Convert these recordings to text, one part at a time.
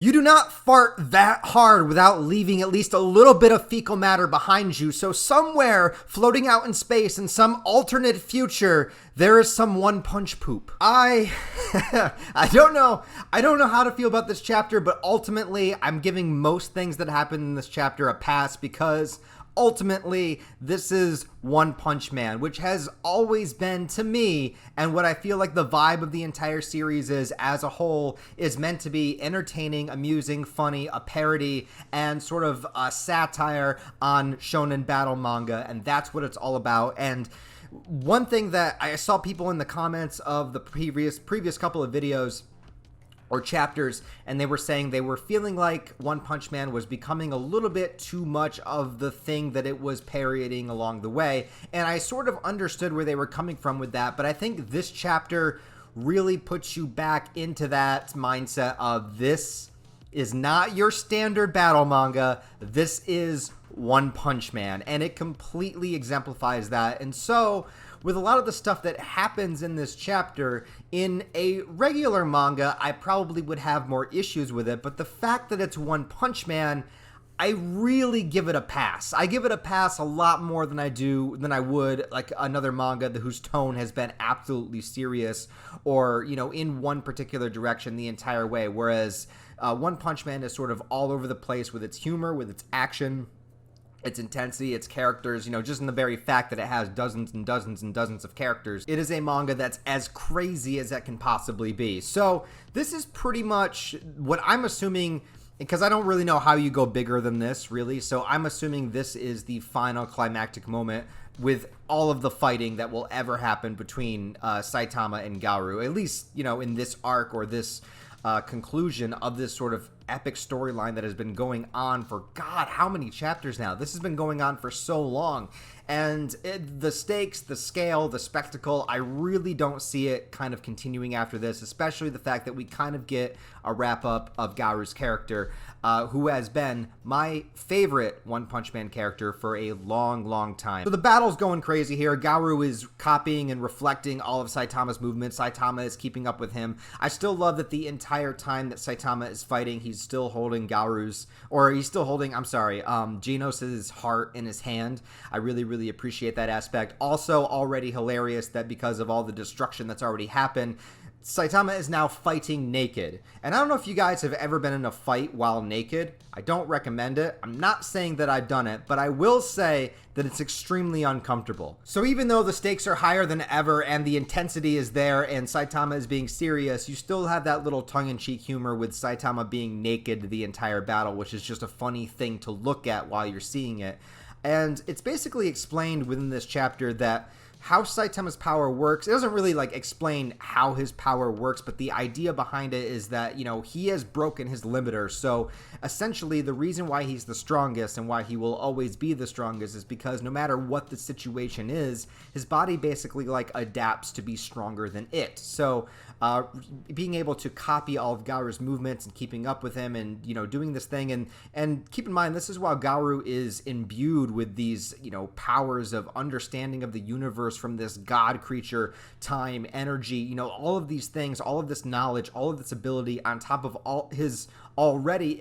You do not fart that hard without leaving at least a little bit of fecal matter behind you. So somewhere floating out in space in some alternate future, there is some One Punch poop. I don't know how to feel about this chapter, but ultimately I'm giving most things that happen in this chapter a pass because ultimately, this is One Punch Man, which has always been, to me, and what I feel like the vibe of the entire series is as a whole, is meant to be entertaining, amusing, funny, a parody, and sort of a satire on shonen battle manga, and that's what it's all about. And one thing that I saw people in the comments of the previous couple of videos or chapters, and they were saying they were feeling like One Punch Man was becoming a little bit too much of the thing that it was parodying along the way, and I sort of understood where they were coming from with that, but I think this chapter really puts you back into that mindset of this is not your standard battle manga, this is One Punch Man, and it completely exemplifies that. And so with a lot of the stuff that happens in this chapter, in a regular manga, I probably would have more issues with it, but the fact that it's One Punch Man, I really give it a pass. I give it a pass a lot more than I would like another manga whose tone has been absolutely serious or, you know, in one particular direction the entire way, whereas One Punch Man is sort of all over the place with its humor, with its action, its intensity, its characters, you know, just in the very fact that it has dozens and dozens and dozens of characters. It is a manga that's as crazy as that can possibly be. So this is pretty much what I'm assuming, because I don't really know how you go bigger than this, really. So I'm assuming this is the final climactic moment with all of the fighting that will ever happen between Saitama and Garu, at least, you know, in this arc or this conclusion of this sort of epic storyline that has been going on for God, how many chapters now? This has been going on for so long. And the stakes, the scale, the spectacle, I really don't see it kind of continuing after this, especially the fact that we kind of get a wrap-up of Garu's character, who has been my favorite One Punch Man character for a long, long time. So the battle's going crazy here. Garu is copying and reflecting all of Saitama's movements. Saitama is keeping up with him. I still love that the entire time that Saitama is fighting, he's still holding Genos' heart in his hand. I really appreciate that aspect. Also, already hilarious that because of all the destruction that's already happened, Saitama is now fighting naked. And I don't know if you guys have ever been in a fight while naked. I don't recommend it. I'm not saying that I've done it, but I will say that it's extremely uncomfortable. So even though the stakes are higher than ever and the intensity is there and Saitama is being serious, you still have that little tongue-in-cheek humor with Saitama being naked the entire battle, which is just a funny thing to look at while you're seeing it. And it's basically explained within this chapter that how Saitama's power works. It doesn't really like explain how his power works, but the idea behind it is that, you know, he has broken his limiter. So essentially the reason why he's the strongest and why he will always be the strongest is because no matter what the situation is, his body basically like adapts to be stronger than it. So being able to copy all of Garu's movements and keeping up with him and, you know, doing this thing. And keep in mind, this is while Garu is imbued with these, you know, powers of understanding of the universe from this god creature, time, energy, you know, all of these things, all of this knowledge, all of this ability on top of all his already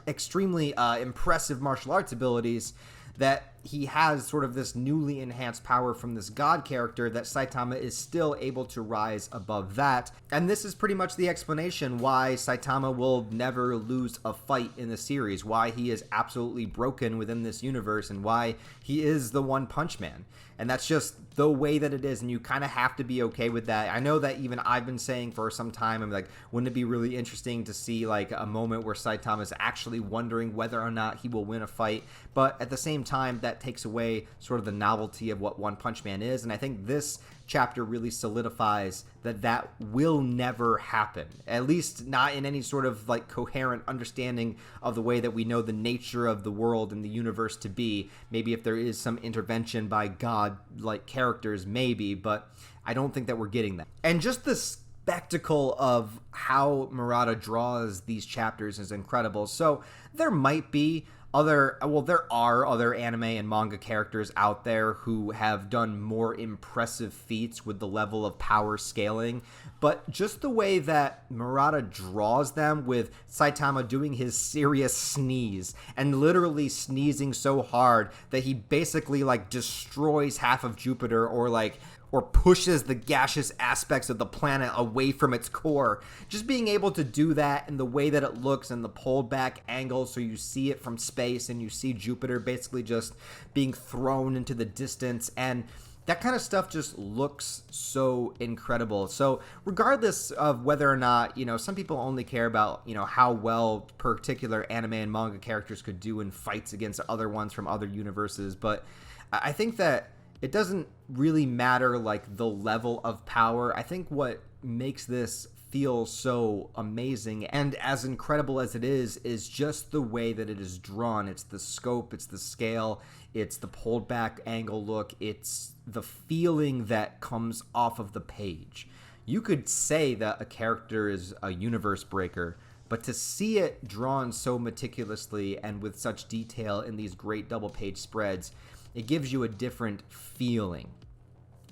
extremely impressive martial arts abilities, that he has sort of this newly enhanced power from this god character that Saitama is still able to rise above that. And this is pretty much the explanation why Saitama will never lose a fight in the series, why he is absolutely broken within this universe, and why he is the One Punch Man. And that's just the way that it is, and you kind of have to be okay with that. I know that even I've been saying for some time, I'm like, wouldn't it be really interesting to see like a moment where Saitama is actually wondering whether or not he will win a fight? But at the same time, that takes away sort of the novelty of what One Punch Man is, and I think this chapter really solidifies that that will never happen, at least not in any sort of like coherent understanding of the way that we know the nature of the world and the universe to be. Maybe if there is some intervention by God like characters, maybe, but I don't think that we're getting that. And just the spectacle of how Murata draws these chapters is incredible. So there might be there are other anime and manga characters out there who have done more impressive feats with the level of power scaling, but just the way that Murata draws them, with Saitama doing his serious sneeze and literally sneezing so hard that he basically like destroys half of Jupiter, or pushes the gaseous aspects of the planet away from its core. Just being able to do that in the way that it looks and the pulled back angle, so you see it from space and you see Jupiter basically just being thrown into the distance, and that kind of stuff just looks so incredible. So regardless of whether or not, some people only care about, how well particular anime and manga characters could do in fights against other ones from other universes, but I think that it doesn't really matter, like, the level of power. I think what makes this feel so amazing and as incredible as it is just the way that it is drawn. It's the scope, it's the scale, it's the pulled back angle look, it's the feeling that comes off of the page. You could say that a character is a universe breaker, but to see it drawn so meticulously and with such detail in these great double page spreads, it gives you a different feeling.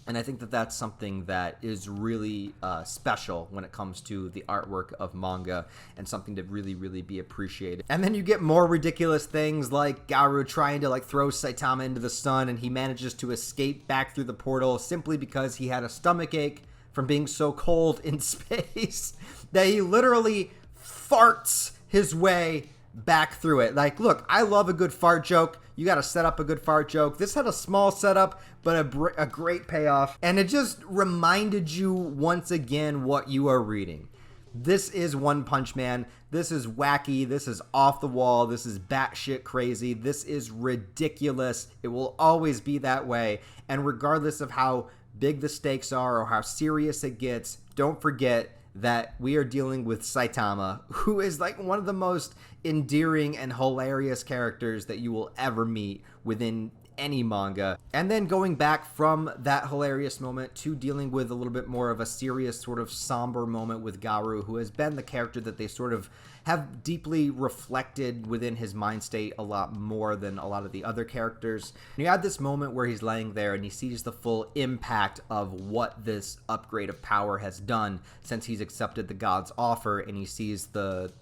And I think that that's something that is really special when it comes to the artwork of manga, and something to really, really be appreciated. And then you get more ridiculous things like Garou trying to throw Saitama into the sun, and he manages to escape back through the portal simply because he had a stomach ache from being so cold in space that he literally farts his way back through it. Look, I love a good fart joke. You got to set up a good fart joke. This had a small setup, but a great payoff. And it just reminded you once again what you are reading. This is One Punch Man. This is wacky. This is off the wall. This is batshit crazy. This is ridiculous. It will always be that way. And regardless of how big the stakes are or how serious it gets, don't forget that we are dealing with Saitama, who is one of the most endearing and hilarious characters that you will ever meet within any manga. And then going back from that hilarious moment to dealing with a little bit more of a serious, sort of somber moment with Garou, who has been the character that they sort of have deeply reflected within his mind state a lot more than a lot of the other characters. And you have this moment where he's laying there and he sees the full impact of what this upgrade of power has done since he's accepted the god's offer, and he sees the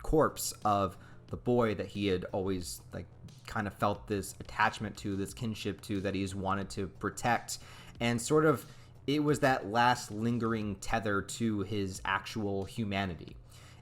corpse of the boy that he had always kind of felt this attachment to, this kinship to, that he's wanted to protect. And sort of it was that last lingering tether to his actual humanity.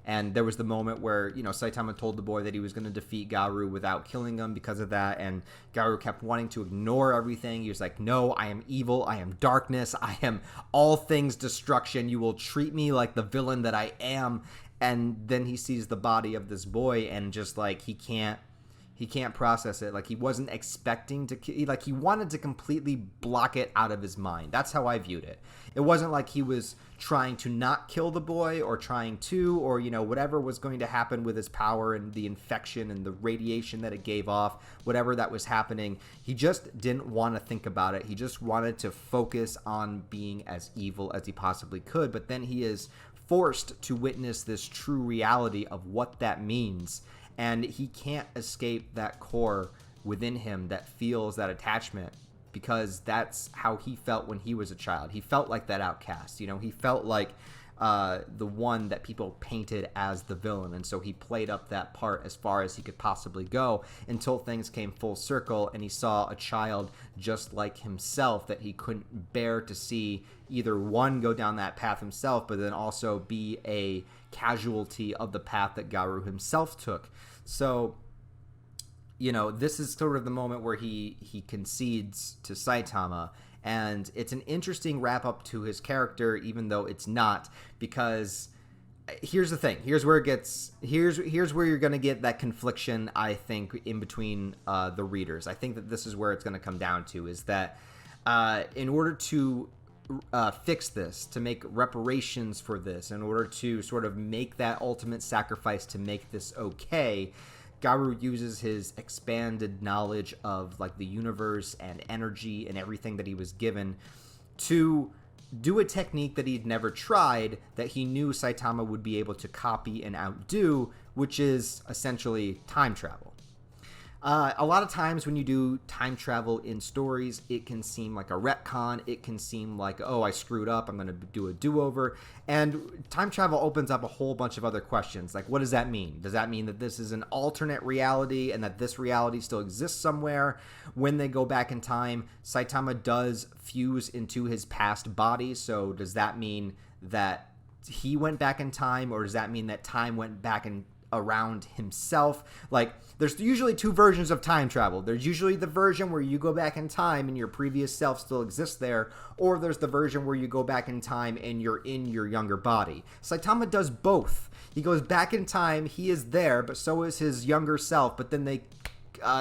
And there was the moment where, Saitama told the boy that he was going to defeat Garou without killing him because of that. And Garou kept wanting to ignore everything. He was like, no, I am evil. I am darkness. I am all things destruction. You will treat me like the villain that I am. And then he sees the body of this boy and just he can't process it. He wasn't expecting to, he wanted to completely block it out of his mind. That's how I viewed it. It wasn't like he was trying to not kill the boy or trying to, or, whatever was going to happen with his power and the infection and the radiation that it gave off, whatever that was happening. He just didn't want to think about it. He just wanted to focus on being as evil as he possibly could. But then he is forced to witness this true reality of what that means. And he can't escape that core within him that feels that attachment, because that's how he felt when he was a child. He felt like that outcast. He felt like the one that people painted as the villain. And so he played up that part as far as he could possibly go until things came full circle and he saw a child just like himself that he couldn't bear to see either one go down that path himself, but then also be a casualty of the path that Garou himself took. So, this is sort of the moment where he concedes to Saitama, and it's an interesting wrap up to his character, even though it's not, because here's the thing. Here's where you're going to get that confliction, I think, in between the readers. I think that this is where it's going to come down to, is that in order to fix this, to make reparations for this, in order to sort of make that ultimate sacrifice to make this okay, Garou uses his expanded knowledge of the universe and energy and everything that he was given to do a technique that he'd never tried, that he knew Saitama would be able to copy and outdo, which is essentially time travel. A lot of times when you do time travel in stories, it can seem like a retcon. It can seem like, oh, I screwed up, I'm going to do a do-over. And time travel opens up a whole bunch of other questions. Like, what does that mean? Does that mean that this is an alternate reality and that this reality still exists somewhere? When they go back in time, Saitama does fuse into his past body. So does that mean that he went back in time, or does that mean that time went back in around himself? Like, there's usually two versions of time travel. There's usually the version where you go back in time and your previous self still exists there, or there's the version where you go back in time and you're in your younger body. Saitama does both. He goes back in time, he is there, but so is his younger self, but then they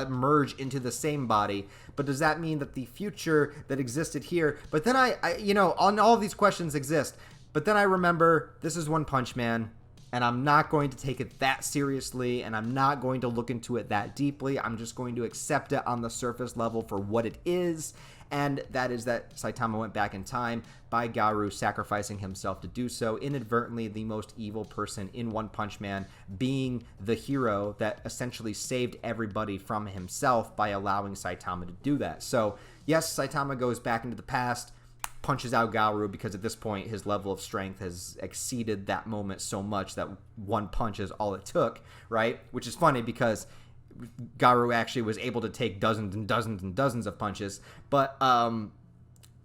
merge into the same body. But does that mean that the future that existed here, but then I you know, on all these questions exist, but then I remember this is One Punch Man, and I'm not going to take it that seriously, and I'm not going to look into it that deeply. I'm just going to accept it on the surface level for what it is, and that is that Saitama went back in time by Garou sacrificing himself to do so, inadvertently the most evil person in One Punch Man, being the hero that essentially saved everybody from himself by allowing Saitama to do that. So, yes, Saitama goes back into the past, punches out Garou, because at this point his level of strength has exceeded that moment so much that one punch is all it took, right? Which is funny because Garou actually was able to take dozens and dozens and dozens of punches. But,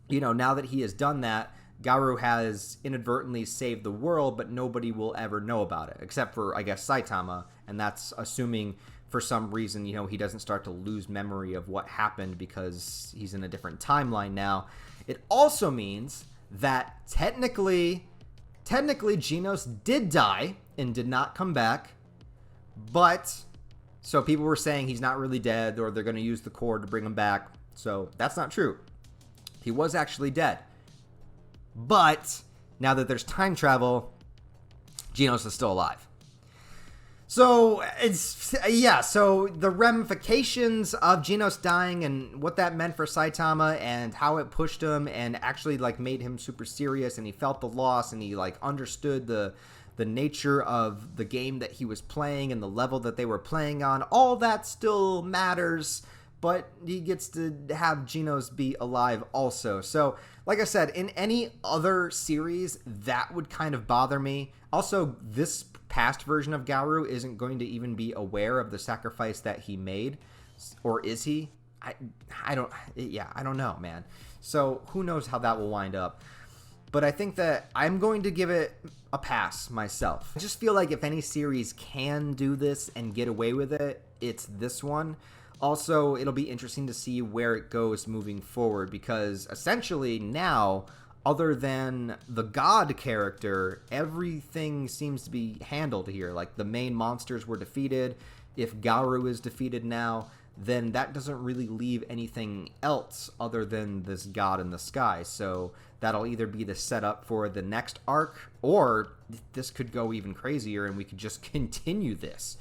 you know, now that he has done that, Garou has inadvertently saved the world, but nobody will ever know about it, except for, I guess, Saitama, and that's assuming for some reason, you know, he doesn't start to lose memory of what happened because he's in a different timeline now. It also means that technically Genos did die and did not come back, but so people were saying he's not really dead, or they're going to use the cord to bring him back. So that's not true. He was actually dead. But now that there's time travel, Genos is still alive. So so the ramifications of Genos dying and what that meant for Saitama and how it pushed him and actually like made him super serious, and he felt the loss, and he like understood the nature of the game that he was playing and the level that they were playing on. All that still matters, but he gets to have Genos be alive also. So like I said, in any other series, that would kind of bother me. Also, this past version of Garou isn't going to even be aware of the sacrifice that he made, or is he? I don't know, man. So who knows how that will wind up. But I think that I'm going to give it a pass myself. I just feel like if any series can do this and get away with it, it's this one. Also, it'll be interesting to see where it goes moving forward, because essentially now, other than the God character, everything seems to be handled here. Like, the main monsters were defeated. If Garou is defeated now, then that doesn't really leave anything else other than this God in the sky. So that'll either be the setup for the next arc, or this could go even crazier and we could just continue this.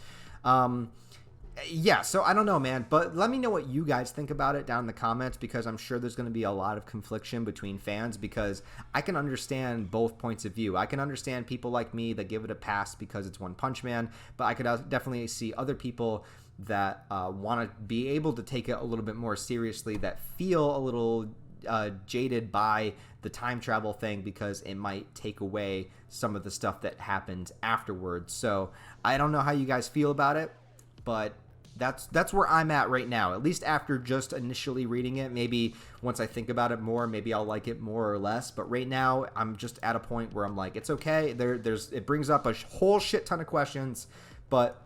Yeah, so I don't know, man, but let me know what you guys think about it down in the comments, because I'm sure there's going to be a lot of confliction between fans, because I can understand both points of view. I can understand people like me that give it a pass because it's One Punch Man, but I could definitely see other people that want to be able to take it a little bit more seriously, that feel a little jaded by the time travel thing because it might take away some of the stuff that happened afterwards. So I don't know how you guys feel about it, but that's where I'm at right now, at least after just initially reading it. Maybe once I think about it more, maybe I'll like it more or less, but right now I'm just at a point where I'm like, it's okay. It brings up a whole shit ton of questions, but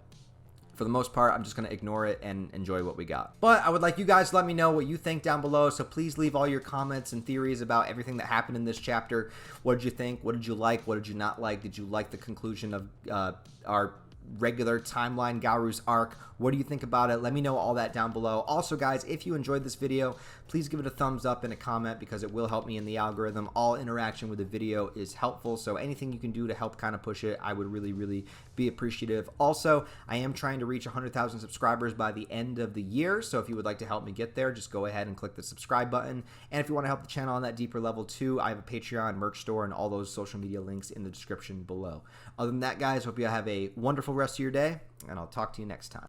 for the most part, I'm just going to ignore it and enjoy what we got. But I would like you guys to let me know what you think down below, so please leave all your comments and theories about everything that happened in this chapter. What did you think? What did you like? What did you not like? Did you like the conclusion of our regular timeline Garou's arc? What do you think about it? Let me know all that down below. Also, guys, if you enjoyed this video, please give it a thumbs up and a comment, because it will help me in the algorithm. All interaction with the video is helpful, so anything you can do to help kind of push it, I would really, really be appreciative. Also, I am trying to reach 100,000 subscribers by the end of the year, so if you would like to help me get there, just go ahead and click the subscribe button. And if you want to help the channel on that deeper level too, I have a Patreon, merch store, and all those social media links in the description below. Other than that, guys, hope you have a wonderful rest of your day, and I'll talk to you next time.